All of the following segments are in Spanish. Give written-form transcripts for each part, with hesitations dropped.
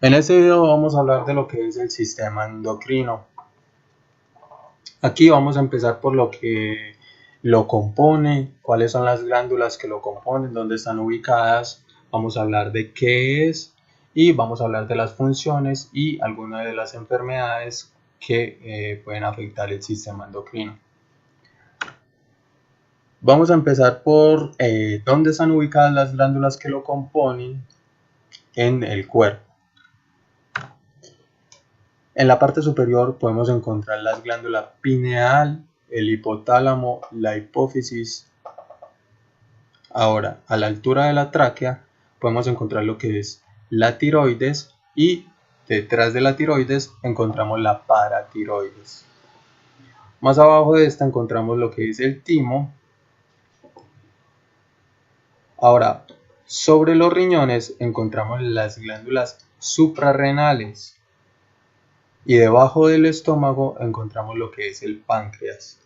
En este video vamos a hablar de lo que es el sistema endocrino. Aquí vamos a empezar por lo que lo compone, cuáles son las glándulas que lo componen, dónde están ubicadas, vamos a hablar de qué es y vamos a hablar de las funciones y algunas de las enfermedades que pueden afectar el sistema endocrino. Vamos a empezar por dónde están ubicadas las glándulas que lo componen en el cuerpo. En la parte superior podemos encontrar las glándulas pineal, el hipotálamo, la hipófisis. Ahora, a la altura de la tráquea podemos encontrar lo que es la tiroides y detrás de la tiroides encontramos la paratiroides. Más abajo de esta encontramos lo que es el timo. Ahora, sobre los riñones encontramos las glándulas suprarrenales. Y debajo del estómago encontramos lo que es el páncreas.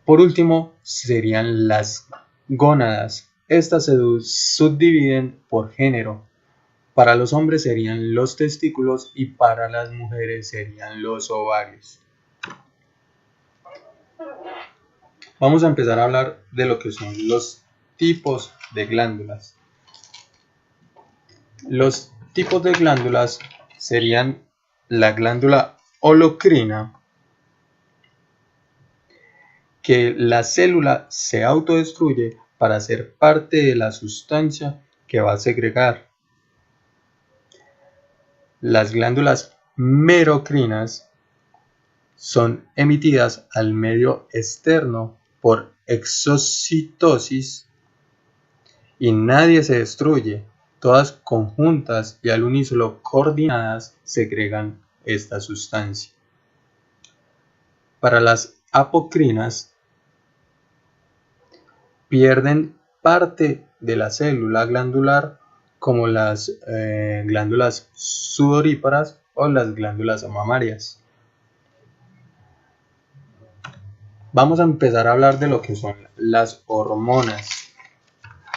Por último, serían las gónadas. Estas se subdividen por género. Para los hombres serían los testículos y para las mujeres serían los ovarios. Vamos a empezar a hablar de lo que son los tipos de glándulas. Los tipos de glándulas serían la glándula holocrina, que la célula se autodestruye para ser parte de la sustancia que va a segregar. Las glándulas merocrinas son emitidas al medio externo por exocitosis y nadie se destruye. Todas conjuntas y al unísono coordinadas segregan esta sustancia. Para las apocrinas pierden parte de la célula glandular como las glándulas sudoríparas o las glándulas mamarias. Vamos a empezar a hablar de lo que son las hormonas.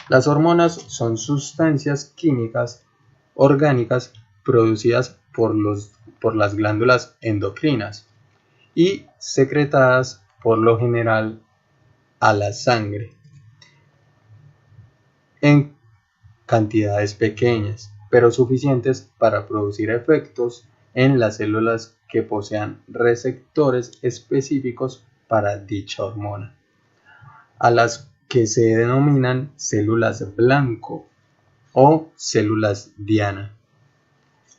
Las hormonas son sustancias químicas orgánicas producidas por las glándulas endocrinas y secretadas por lo general a la sangre en cantidades pequeñas, pero suficientes para producir efectos en las células que posean receptores específicos para dicha hormona, a las que se denominan células blanco o células diana.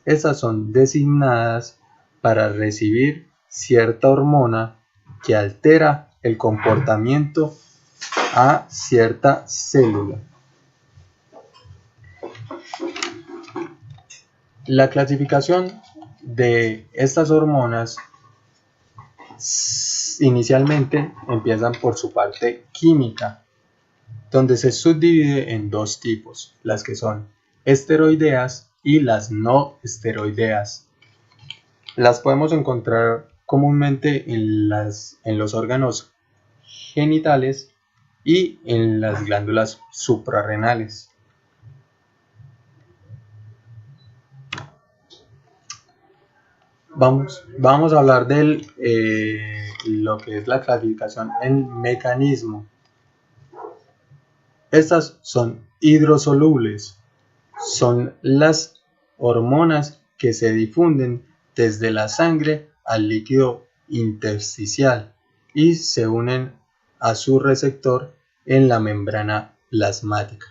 Estas son designadas para recibir cierta hormona que altera el comportamiento a cierta célula. La clasificación de estas hormonas inicialmente empiezan por su parte química, donde se subdivide en dos tipos, las que son esteroideas y las no esteroideas. Las podemos encontrar comúnmente en los órganos genitales y en las glándulas suprarrenales. Vamos a hablar de lo que es la clasificación en mecanismo. Estas son hidrosolubles, son las hormonas que se difunden desde la sangre al líquido intersticial y se unen a su receptor en la membrana plasmática.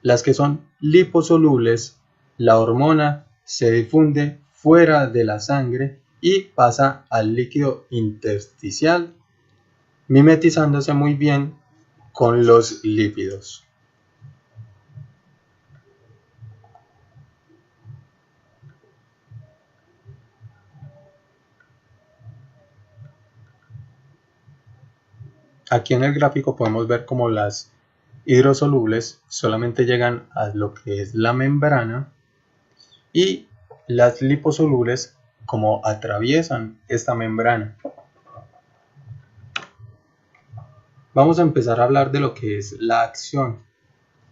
Las que son liposolubles, la hormona se difunde fuera de la sangre y pasa al líquido intersticial, mimetizándose muy bien con los lípidos. Aquí en el gráfico podemos ver cómo las hidrosolubles solamente llegan a lo que es la membrana y las liposolubles como atraviesan esta membrana. Vamos a empezar a hablar de lo que es la acción.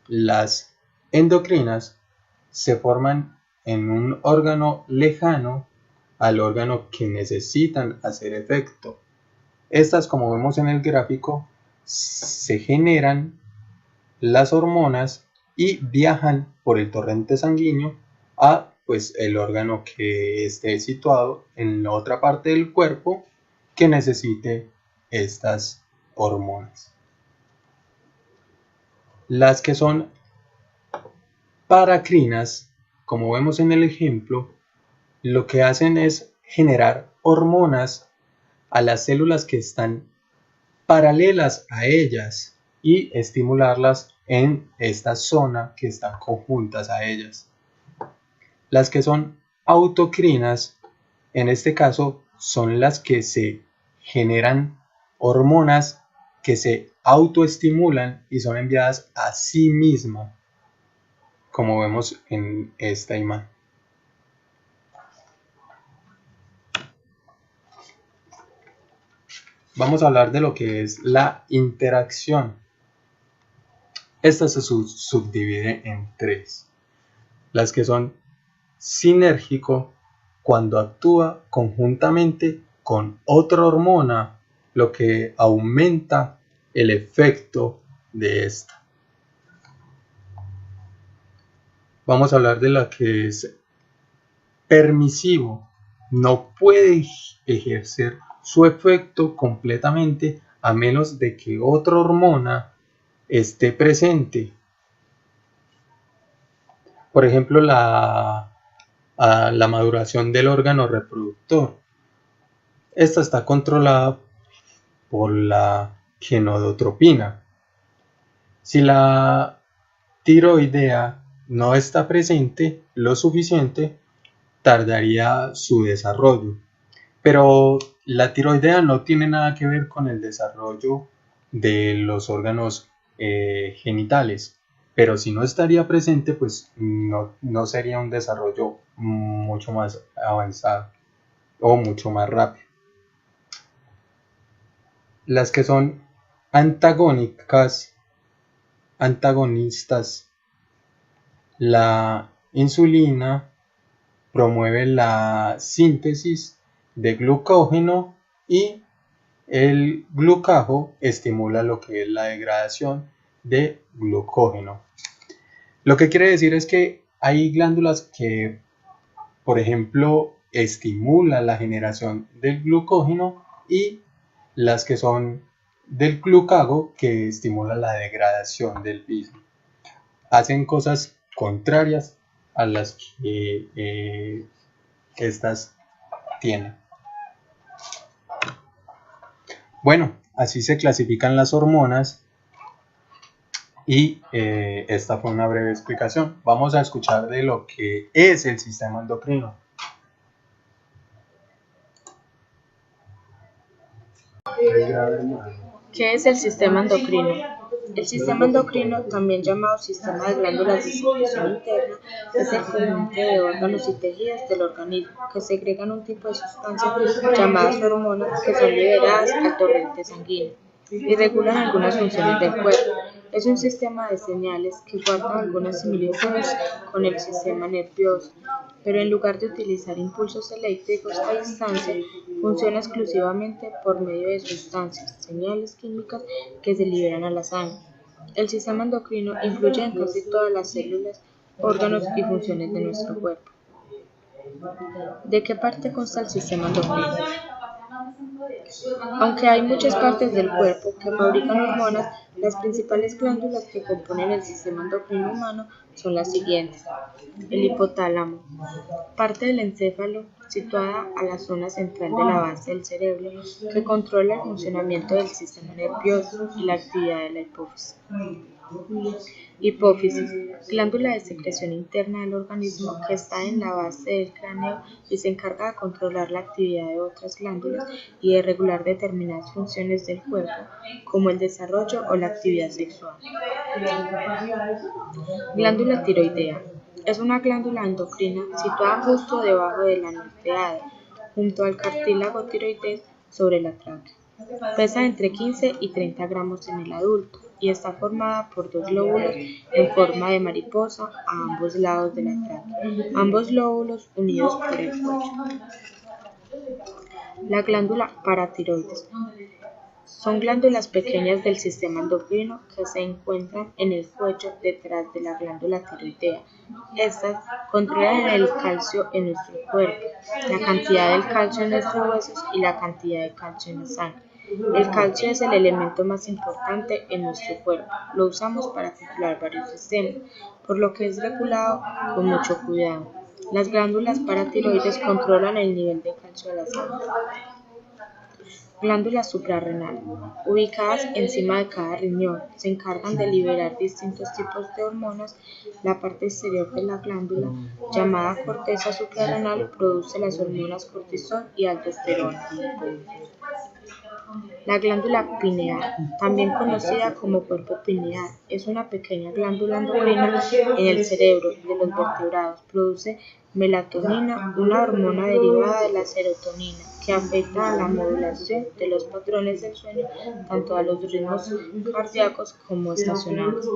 Las endocrinas se forman en un órgano lejano al órgano que necesitan hacer efecto. Estas, como vemos en el gráfico, se generan las hormonas y viajan por el torrente sanguíneo a el órgano que esté situado en la otra parte del cuerpo que necesite estas hormonas. Las que son paracrinas, como vemos en el ejemplo, lo que hacen es generar hormonas a las células que están paralelas a ellas y estimularlas en esta zona que están conjuntas a ellas. Las que son autocrinas, en este caso, son las que se generan hormonas que se autoestimulan y son enviadas a sí mismas, como vemos en esta imagen. Vamos a hablar de lo que es la interacción. Esta se subdivide en tres. Las que son sinérgico, cuando actúa conjuntamente con otra hormona, lo que aumenta el efecto de esta. Vamos a hablar de la que es permisivo, no puede ejercer su efecto completamente a menos de que otra hormona esté presente. Por ejemplo, la maduración del órgano reproductor. Esta está controlada por la gonadotropina. Si la tiroidea no está presente lo suficiente, tardaría su desarrollo. Pero la tiroidea no tiene nada que ver con el desarrollo de los órganos genitales. Pero si no estaría presente, pues no sería un desarrollo mucho más avanzado o mucho más rápido. Las que son antagonistas, la insulina promueve la síntesis de glucógeno y el glucago estimula lo que es la degradación de glucógeno. Lo que quiere decir es que hay glándulas que, por ejemplo, estimulan la generación del glucógeno y las que son del glucago que estimulan la degradación del mismo. Hacen cosas contrarias a las que estas tienen. Bueno, así se clasifican las hormonas y esta fue una breve explicación. Vamos a escuchar de lo que es el sistema endocrino. ¿Qué es el sistema endocrino? El sistema endocrino, también llamado sistema de glándulas de secreción interna, es el conjunto de órganos y tejidos del organismo que segregan un tipo de sustancias llamadas hormonas que son liberadas al torrente sanguíneo y regulan algunas funciones del cuerpo. Es un sistema de señales que guarda algunas similitudes con el sistema nervioso, pero en lugar de utilizar impulsos eléctricos a distancia, funciona exclusivamente por medio de sustancias, señales químicas que se liberan a la sangre. El sistema endocrino influye en casi todas las células, órganos y funciones de nuestro cuerpo. ¿De qué parte consta el sistema endocrino? Aunque hay muchas partes del cuerpo que fabrican hormonas, las principales glándulas que componen el sistema endocrino humano son las siguientes. El hipotálamo, parte del encéfalo situada a la zona central de la base del cerebro que controla el funcionamiento del sistema nervioso y la actividad de la hipófisis. Hipófisis, glándula de secreción interna del organismo que está en la base del cráneo y se encarga de controlar la actividad de otras glándulas y de regular determinadas funciones del cuerpo, como el desarrollo o la actividad sexual. Glándula tiroidea. Es una glándula endocrina situada justo debajo de la nucleada, junto al cartílago tiroides sobre la tráquea. Pesa entre 15 y 30 gramos en el adulto y está formada por dos lóbulos en forma de mariposa a ambos lados de la tráquea, ambos lóbulos unidos por el cuello. La glándula paratiroides. Son glándulas pequeñas del sistema endocrino que se encuentran en el cuello detrás de la glándula tiroidea. Estas controlan el calcio en nuestro cuerpo, la cantidad del calcio en nuestros huesos y la cantidad de calcio en la sangre. El calcio es el elemento más importante en nuestro cuerpo. Lo usamos para controlar varios sistemas, por lo que es regulado con mucho cuidado. Las glándulas paratiroides controlan el nivel de calcio de la sangre. Glándulas suprarrenales, ubicadas encima de cada riñón, se encargan de liberar distintos tipos de hormonas. La parte exterior de la glándula, llamada corteza suprarrenal, produce las hormonas cortisol y aldosterona. La glándula pineal, también conocida como cuerpo pineal, es una pequeña glándula endocrina en el cerebro de los vertebrados. Produce melatonina, una hormona derivada de la serotonina, que afecta a la modulación de los patrones del sueño, tanto a los ritmos cardíacos como estacionales.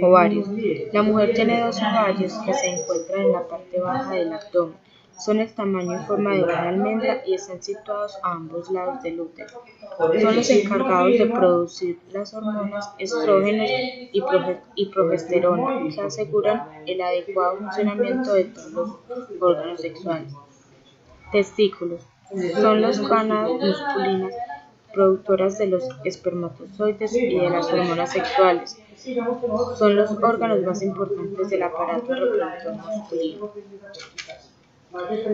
Ovarios. La mujer tiene dos ovarios que se encuentran en la parte baja del abdomen. Son el tamaño en forma de una almendra y están situados a ambos lados del útero. Son los encargados de producir las hormonas estrógenos y progesterona, que aseguran el adecuado funcionamiento de todos los órganos sexuales. Testículos. Son las gonadas masculinas productoras de los espermatozoides y de las hormonas sexuales. Son los órganos más importantes del aparato reproductor masculino.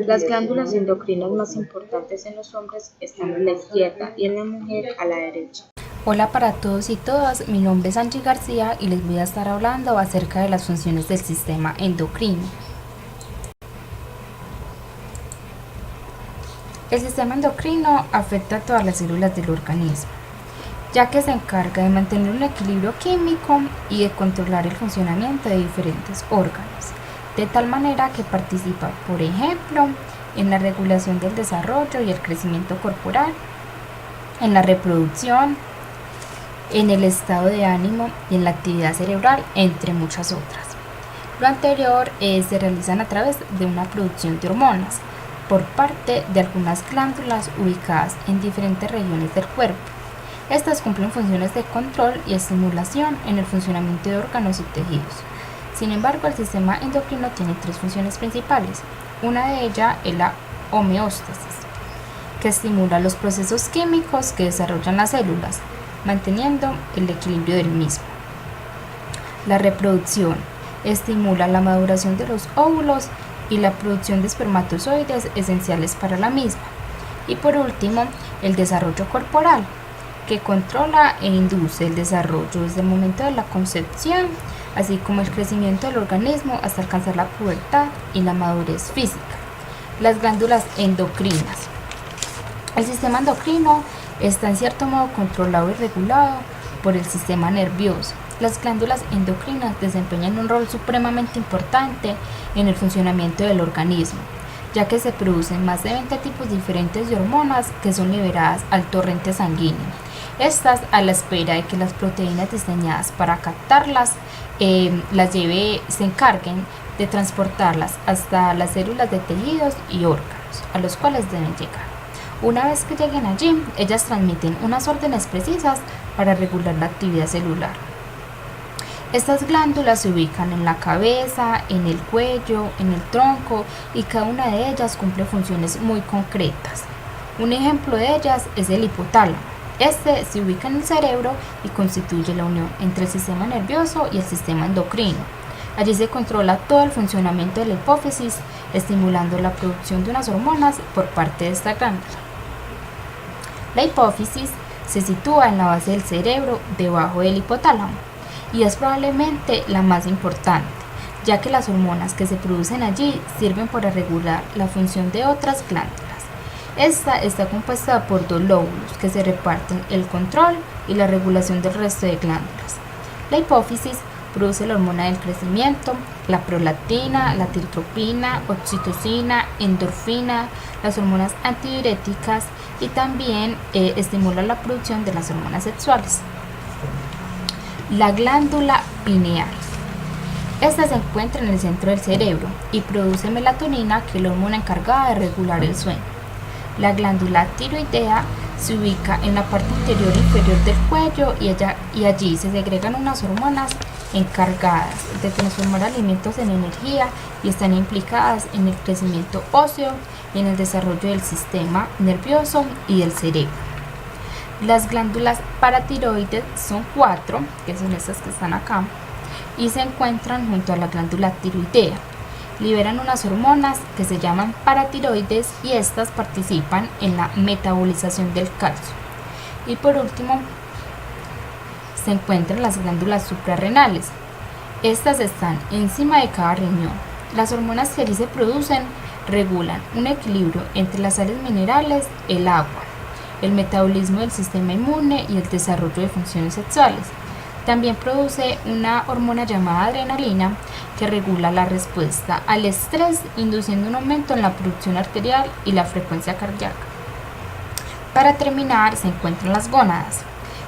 Las glándulas endocrinas más importantes en los hombres están a la izquierda y en la mujer a la derecha. Hola para todos y todas, mi nombre es Angie García y les voy a estar hablando acerca de las funciones del sistema endocrino. El sistema endocrino afecta a todas las células del organismo, ya que se encarga de mantener un equilibrio químico y de controlar el funcionamiento de diferentes órganos, de tal manera que participa, por ejemplo, en la regulación del desarrollo y el crecimiento corporal, en la reproducción, en el estado de ánimo y en la actividad cerebral, entre muchas otras. Lo anterior se realizan a través de una producción de hormonas por parte de algunas glándulas ubicadas en diferentes regiones del cuerpo. Estas cumplen funciones de control y estimulación en el funcionamiento de órganos y tejidos. Sin embargo, el sistema endocrino tiene tres funciones principales. Una de ellas es la homeostasis, que estimula los procesos químicos que desarrollan las células, manteniendo el equilibrio del mismo. La reproducción estimula la maduración de los óvulos y la producción de espermatozoides esenciales para la misma. Y por último, el desarrollo corporal, que controla e induce el desarrollo desde el momento de la concepción, así como el crecimiento del organismo hasta alcanzar la pubertad y la madurez física. Las glándulas endocrinas. El sistema endocrino está en cierto modo controlado y regulado por el sistema nervioso. Las glándulas endocrinas desempeñan un rol supremamente importante en el funcionamiento del organismo, ya que se producen más de 20 tipos diferentes de hormonas que son liberadas al torrente sanguíneo. Estas, a la espera de que las proteínas diseñadas para captarlas se encarguen de transportarlas hasta las células de tejidos y órganos a los cuales deben llegar. Una vez que lleguen allí, ellas transmiten unas órdenes precisas para regular la actividad celular. Estas glándulas se ubican en la cabeza, en el cuello, en el tronco y cada una de ellas cumple funciones muy concretas. Un ejemplo de ellas es el hipotálamo. Este se ubica en el cerebro y constituye la unión entre el sistema nervioso y el sistema endocrino. Allí se controla todo el funcionamiento de la hipófisis, estimulando la producción de unas hormonas por parte de esta glándula. La hipófisis se sitúa en la base del cerebro, debajo del hipotálamo, y es probablemente la más importante, ya que las hormonas que se producen allí sirven para regular la función de otras glándulas. Esta está compuesta por dos lóbulos que se reparten el control y la regulación del resto de glándulas. La hipófisis produce la hormona del crecimiento, la prolactina, la tirotropina, oxitocina, endorfina, las hormonas antidiuréticas y también estimula la producción de las hormonas sexuales. La glándula pineal. Esta se encuentra en el centro del cerebro y produce melatonina, que es la hormona encargada de regular el sueño. La glándula tiroidea se ubica en la parte inferior del cuello y allí se segregan unas hormonas encargadas de transformar alimentos en energía y están implicadas en el crecimiento óseo y en el desarrollo del sistema nervioso y del cerebro. Las glándulas paratiroides son 4, que son estas que están acá, y se encuentran junto a la glándula tiroidea. Liberan unas hormonas que se llaman paratiroides y estas participan en la metabolización del calcio. Y por último, se encuentran las glándulas suprarrenales. Estas están encima de cada riñón. Las hormonas que allí se producen regulan un equilibrio entre las sales minerales, el agua, el metabolismo del sistema inmune y el desarrollo de funciones sexuales. También produce una hormona llamada adrenalina que regula la respuesta al estrés, induciendo un aumento en la producción arterial y la frecuencia cardíaca. Para terminar, se encuentran las gónadas,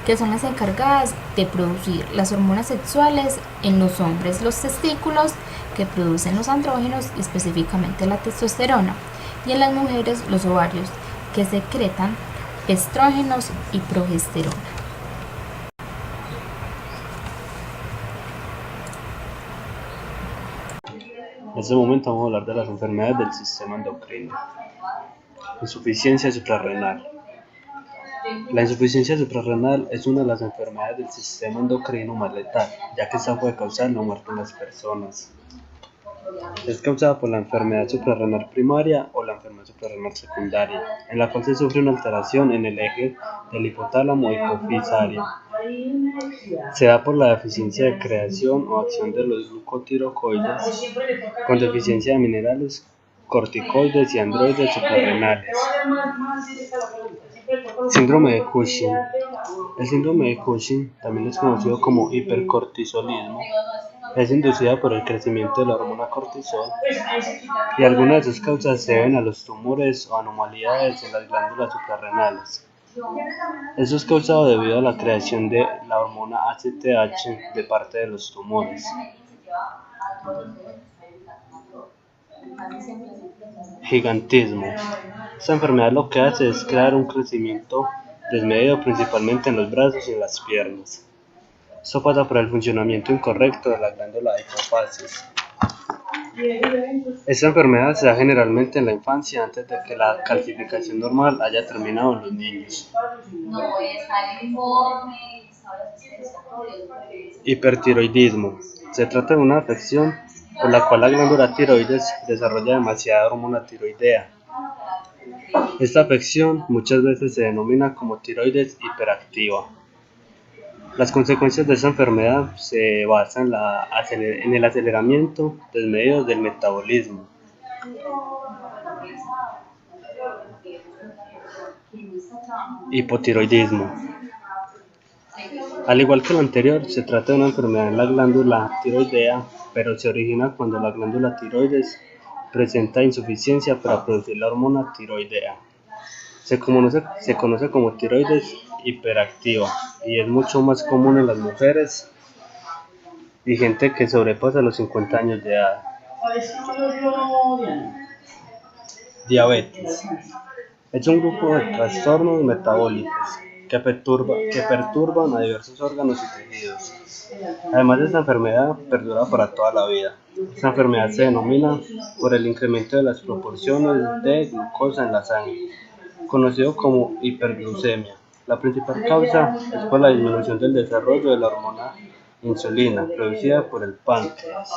que son las encargadas de producir las hormonas sexuales en los hombres, los testículos, que producen los andrógenos y específicamente la testosterona, y en las mujeres los ovarios, que secretan estrógenos y progesterona. En este momento vamos a hablar de las enfermedades del sistema endocrino. Insuficiencia suprarrenal. La insuficiencia suprarrenal es una de las enfermedades del sistema endocrino más letal, ya que esta puede causar la muerte en las personas. Es causada por la enfermedad suprarrenal primaria o la enfermedad suprarrenal secundaria, en la cual se sufre una alteración en el eje del hipotálamo hipofisario. Se da por la deficiencia de creación o acción de los glucotiroides, con deficiencia de minerales, corticoides y androides suprarrenales. Síndrome de Cushing. El síndrome de Cushing, también es conocido como hipercortisolismo, es inducida por el crecimiento de la hormona cortisol, y algunas de sus causas se deben a los tumores o anomalías en las glándulas suprarrenales. Esto es causado debido a la creación de la hormona ACTH de parte de los tumores. Gigantismo. Esta enfermedad lo que hace es crear un crecimiento desmedido principalmente en los brazos y en las piernas. Esto pasa por el funcionamiento incorrecto de la glándula de hipófisis. Esta enfermedad se da generalmente en la infancia, antes de que la calcificación normal haya terminado en los niños. Hipertiroidismo. Se trata de una afección por la cual la glándula tiroides desarrolla demasiada hormona tiroidea. Esta afección muchas veces se denomina como tiroides hiperactiva. Las consecuencias de esta enfermedad se basan en el aceleramiento desmedido del metabolismo. Hipotiroidismo. Al igual que lo anterior, se trata de una enfermedad en la glándula tiroidea, pero se origina cuando la glándula tiroides presenta insuficiencia para producir la hormona tiroidea. Se conoce como tiroides hiperactiva y es mucho más común en las mujeres y gente que sobrepasa los 50 años de edad. Diabetes. Es un grupo de trastornos metabólicos que perturban a diversos órganos y tejidos. Además, esta enfermedad perdura para toda la vida. Esta enfermedad se denomina por el incremento de las proporciones de glucosa en la sangre, conocido como hiperglucemia. La principal causa es por la disminución del desarrollo de la hormona insulina producida por el páncreas.